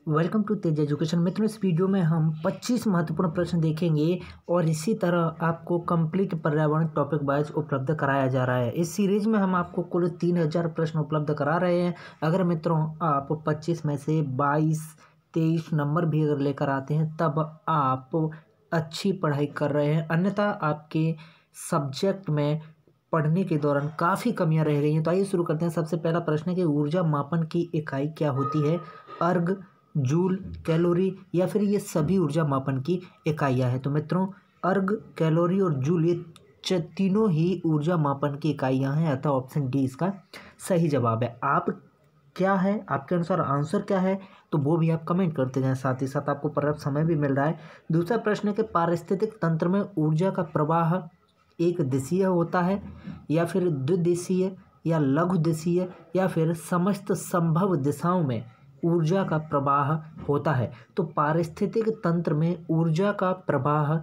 Welcome to Tej education. मित्रों, इस video में हम 25 महत्वपूर्ण प्रश्न देखेंगे और इसी तरह आपको कंप्लीट पर्यावरण टॉपिक वाइज उपलब्ध कराया जा रहा है। इस सीरीज में हम आपको कुल 3000 प्रश्न उपलब्ध करा रहे हैं। अगर मित्रों आप 25 में से 22-23 नंबर भी अगर लेकर आते हैं तब आप अच्छी पढ़ाई कर रहे हैं, अन्यथा आपके सब्जेक्ट में पढ़ने के दौरान काफ़ी कमियां रह गई हैं। तो आइए शुरू करते हैं। सबसे पहला प्रश्न है कि ऊर्जा मापन की इकाई क्या होती है? अर्ग, जूल, कैलोरी या फिर ये सभी ऊर्जा मापन की इकाइयाँ हैं। तो मित्रों अर्ग, कैलोरी और जूल ये तीनों ही ऊर्जा मापन की इकाइयाँ हैं, अतः ऑप्शन डी इसका सही जवाब है। आप क्या है, आपके अनुसार आंसर क्या है, तो वो भी आप कमेंट करते जाएं। साथ ही साथ आपको पर्याप्त समय भी मिल रहा है। दूसरा प्रश्न है कि पारिस्थितिक तंत्र में ऊर्जा का प्रवाह एक दिशीय होता है या फिर द्विदिशीय या लघु दिशीय या फिर समस्त संभव दिशाओं में ऊर्जा का प्रवाह होता है? तो पारिस्थितिक तंत्र में ऊर्जा का प्रवाह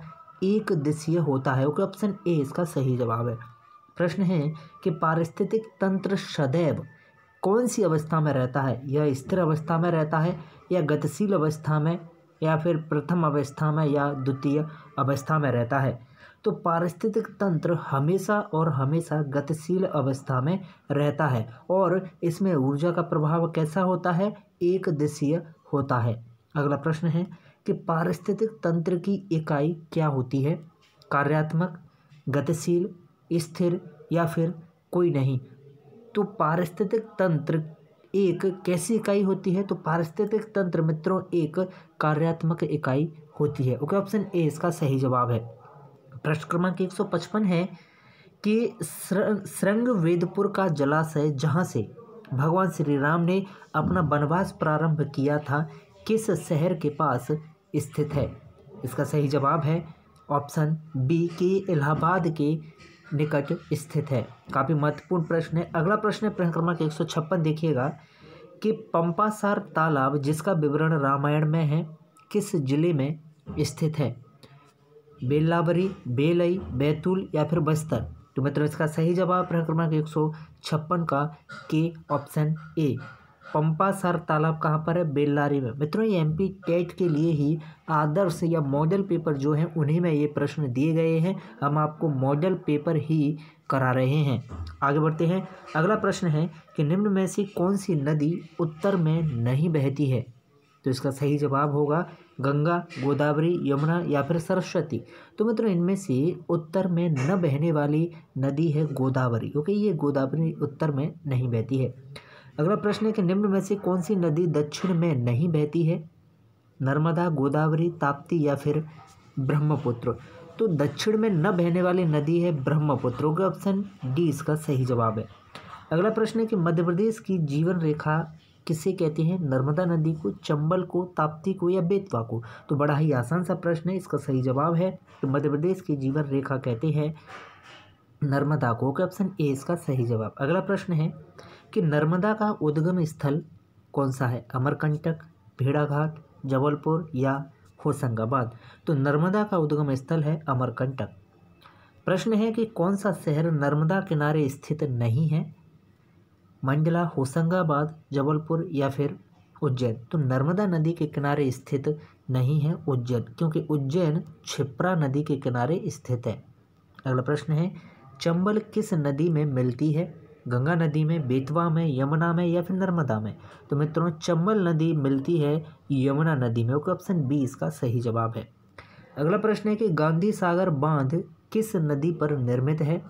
एक दिशीय होता है। ओके, ऑप्शन ए इसका सही जवाब है। प्रश्न है कि पारिस्थितिक तंत्र सदैव कौन सी अवस्था में रहता है? यह स्थिर अवस्था में रहता है या गतिशील अवस्था में या फिर प्रथम अवस्था में या द्वितीय अवस्था में रहता है? तो पारिस्थितिक तंत्र हमेशा और हमेशा गतिशील अवस्था में रहता है और इसमें ऊर्जा का प्रभाव कैसा होता है? एक दिशीय होता है। अगला प्रश्न है कि पारिस्थितिक तंत्र की इकाई क्या होती है? कार्यात्मक, गतिशील, स्थिर या फिर कोई नहीं? तो पारिस्थितिक तंत्र एक कैसी इकाई होती है? तो पारिस्थितिक तंत्र मित्रों एक कार्यात्मक इकाई होती है। ओके, ऑप्शन ए इसका सही जवाब है। प्रश्न क्रमांक 155 है कि श्रृंगवेदपुर का जलाशय जहाँ से भगवान श्री राम ने अपना वनवास प्रारंभ किया था किस शहर के पास स्थित है? इसका सही जवाब है ऑप्शन बी के इलाहाबाद के निकट स्थित है। काफ़ी महत्वपूर्ण प्रश्न है। अगला प्रश्न है प्रश्न क्रमांक 156, देखिएगा कि पंपासार तालाब जिसका विवरण रामायण में है किस जिले में स्थित है? बेल्लावरी, बेलई, बैतूल या फिर बस्तर? तो मित्रों इसका सही जवाब प्रश्न क्रमांक 156 का के ऑप्शन ए। पंपासार तालाब कहाँ पर है? बेल्लारी में। मित्रों ये एमपी टेट के लिए ही आदर्श या मॉडल पेपर जो हैं उन्हीं में ये प्रश्न दिए गए हैं। हम आपको मॉडल पेपर ही करा रहे हैं। आगे बढ़ते हैं। अगला प्रश्न है कि निम्न में से कौन सी नदी उत्तर में नहीं बहती है? तो इसका सही जवाब होगा गंगा, गोदावरी, यमुना या फिर सरस्वती। तो मित्रों इनमें से उत्तर में न बहने वाली नदी है गोदावरी, क्योंकि ये गोदावरी उत्तर में नहीं बहती है। अगला प्रश्न है कि निम्न में से कौन सी नदी दक्षिण में नहीं बहती है? नर्मदा, गोदावरी, ताप्ती या फिर ब्रह्मपुत्र? तो दक्षिण में न बहने वाली नदी है ब्रह्मपुत्र। का ऑप्शन डी इसका सही जवाब है। अगला प्रश्न है कि मध्य प्रदेश की जीवन रेखा किसे कहते हैं? नर्मदा नदी को, चंबल को, ताप्ती को या बेतवा को? तो बड़ा ही आसान सा प्रश्न है। इसका सही जवाब है कि मध्य प्रदेश की जीवन रेखा कहते हैं नर्मदा को। ऑप्शन ए इसका सही जवाब। अगला प्रश्न है कि नर्मदा का उद्गम स्थल कौन सा है? अमरकंटक, भेड़ाघाट, जबलपुर या होशंगाबाद? तो नर्मदा का उद्गम स्थल है अमरकंटक। प्रश्न है कि कौन सा शहर नर्मदा किनारे स्थित नहीं है? मंडला, होशंगाबाद, जबलपुर या फिर उज्जैन? तो नर्मदा नदी के किनारे स्थित नहीं है उज्जैन, क्योंकि उज्जैन क्षिप्रा नदी के किनारे स्थित है। अगला प्रश्न है चंबल किस नदी में मिलती है? गंगा नदी में, बेतवा में, यमुना में या फिर नर्मदा में? तो मित्रों चंबल नदी मिलती है यमुना नदी में। ऑप्शन बी इसका सही जवाब है। अगला प्रश्न है कि गांधी सागर बांध किस नदी पर निर्मित है?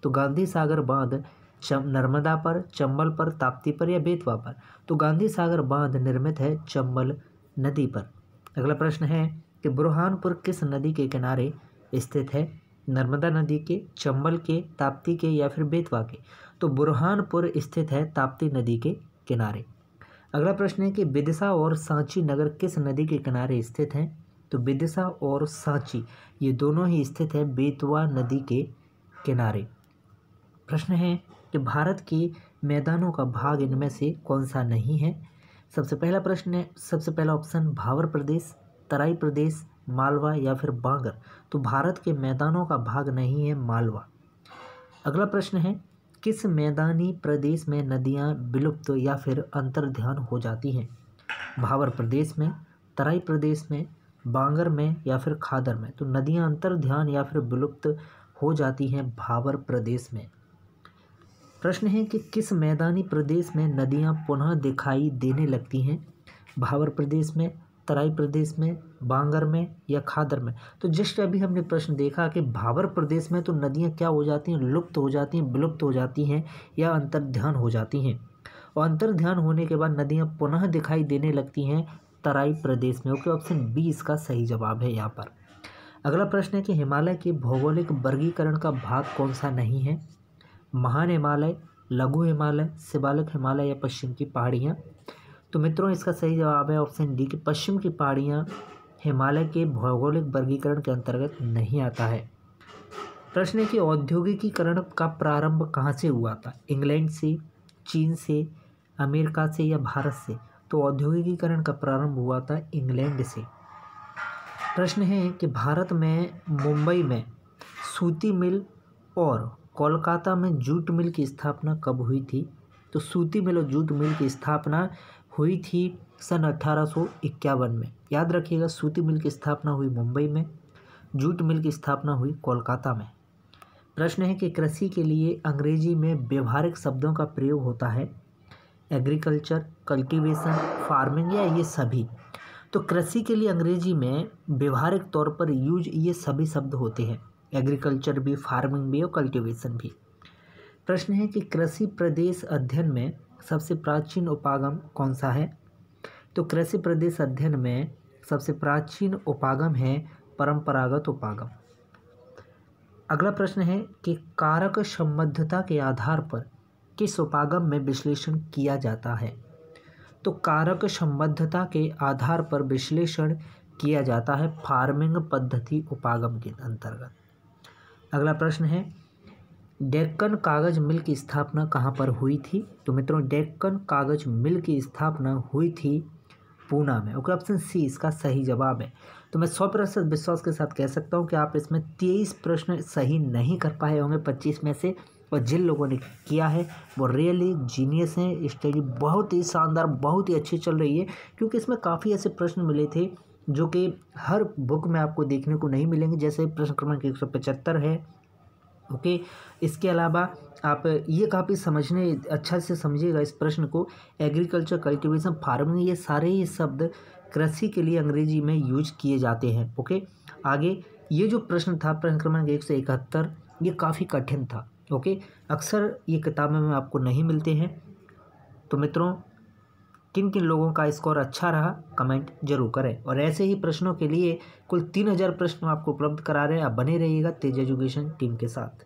तो गांधी सागर बांध नर्मदा पर, चंबल पर, ताप्ती पर या बेतवा पर? तो गांधी सागर बांध निर्मित है चंबल नदी पर। अगला प्रश्न है कि बुरहानपुर किस नदी के किनारे स्थित है? नर्मदा नदी के, चंबल के, ताप्ती के या फिर बेतवा के? तो बुरहानपुर स्थित है ताप्ती नदी के किनारे। अगला प्रश्न है कि विदिशा और सांची नगर किस नदी के किनारे स्थित हैं? तो विदिशा और सांची ये दोनों ही स्थित है बेतवा नदी के किनारे। प्रश्न है कि भारत के मैदानों का भाग इनमें से कौन सा नहीं है? सबसे पहला ऑप्शन भावर प्रदेश, तराई प्रदेश, मालवा या फिर बांगर? तो भारत के मैदानों का भाग नहीं है मालवा। अगला प्रश्न है किस मैदानी प्रदेश में नदियां विलुप्त या फिर अंतर्ध्यान हो जाती हैं? भाबर प्रदेश में, तराई प्रदेश में, बांगर में या फिर खादर में। तो नदियाँ अंतर्ध्यान या फिर विलुप्त हो जाती हैं भाबर प्रदेश में। प्रश्न है कि किस मैदानी प्रदेश में नदियाँ पुनः दिखाई देने लगती हैं? भाबर प्रदेश में, तराई प्रदेश में, बांगर में या खादर में। तो जस्ट अभी हमने प्रश्न देखा कि भाबर प्रदेश में तो नदियाँ क्या हो जाती हैं, लुप्त हो जाती हैं, विलुप्त हो जाती हैं या अंतर्ध्यान हो जाती हैं। और अंतर्ध्यान होने के बाद नदियाँ पुनः दिखाई देने लगती हैं तराई प्रदेश में। ओके, ऑप्शन बी इसका सही जवाब है यहाँ पर। अगला प्रश्न है कि हिमालय के भौगोलिक वर्गीकरण का भाग कौन सा नहीं है? महान हिमालय, लघु हिमालय, शिवालिक हिमालय या पश्चिम की पहाड़ियाँ। तो मित्रों इसका सही जवाब है ऑप्शन डी कि पश्चिम की पहाड़ियाँ हिमालय के भौगोलिक वर्गीकरण के अंतर्गत नहीं आता है। प्रश्न है कि औद्योगिकीकरण का प्रारंभ कहाँ से हुआ था? इंग्लैंड से, चीन से, अमेरिका से या भारत से। तो औद्योगिकीकरण का प्रारंभ हुआ था इंग्लैंड से। प्रश्न है कि भारत में मुंबई में सूती मिल और कोलकाता में जूट मिल की स्थापना कब हुई थी? तो सूती मिल और जूट मिल की स्थापना हुई थी सन 1851 में। याद रखिएगा, सूती मिल की स्थापना हुई मुंबई में, जूट मिल की स्थापना हुई कोलकाता में। प्रश्न है कि कृषि के लिए अंग्रेजी में व्यवहारिक शब्दों का प्रयोग होता है? एग्रीकल्चर, कल्टीवेशन, फार्मिंग या ये सभी। तो कृषि के लिए अंग्रेजी में व्यवहारिक तौर पर यूज ये सभी शब्द होते हैं, एग्रीकल्चर भी, फार्मिंग भी और कल्टीवेशन भी। प्रश्न है कि कृषि प्रदेश अध्ययन में सबसे प्राचीन उपागम कौन सा है? तो कृषि प्रदेश अध्ययन में सबसे प्राचीन उपागम है परंपरागत उपागम। अगला प्रश्न है कि कारक संबद्धता के आधार पर किस उपागम में विश्लेषण किया जाता है? तो कारक संबद्धता के आधार पर विश्लेषण किया जाता है फार्मिंग पद्धति उपागम के अंतर्गत। अगला प्रश्न है डेक्कन कागज मिल की स्थापना कहाँ पर हुई थी? तो मित्रों डेक्कन कागज मिल की स्थापना हुई थी पूना में। ओके, ऑप्शन सी इसका सही जवाब है। तो मैं 100% विश्वास के साथ कह सकता हूँ कि आप इसमें 23 प्रश्न सही नहीं कर पाए होंगे 25 में से, और जिन लोगों ने किया है वो रियली जीनियस हैं। स्टडी बहुत ही शानदार, बहुत ही अच्छी चल रही है, क्योंकि इसमें काफ़ी ऐसे प्रश्न मिले थे जो कि हर बुक में आपको देखने को नहीं मिलेंगे। जैसे प्रश्न क्रमांक 175 है। ओके, इसके अलावा आप ये काफ़ी समझने अच्छा से समझिएगा इस प्रश्न को। एग्रीकल्चर, कल्टीवेशन, फार्मिंग ये सारे ही शब्द कृषि के लिए अंग्रेजी में यूज किए जाते हैं। ओके, आगे ये जो प्रश्न था प्रश्न क्रमांक 171, ये काफ़ी कठिन था। ओके, अक्सर ये किताबें में आपको नहीं मिलते हैं। तो मित्रों किन किन लोगों का स्कोर अच्छा रहा कमेंट जरूर करें, और ऐसे ही प्रश्नों के लिए कुल 3000 प्रश्न आपको उपलब्ध करा रहे हैं। आप बने रहिएगा तेज एजुकेशन टीम के साथ।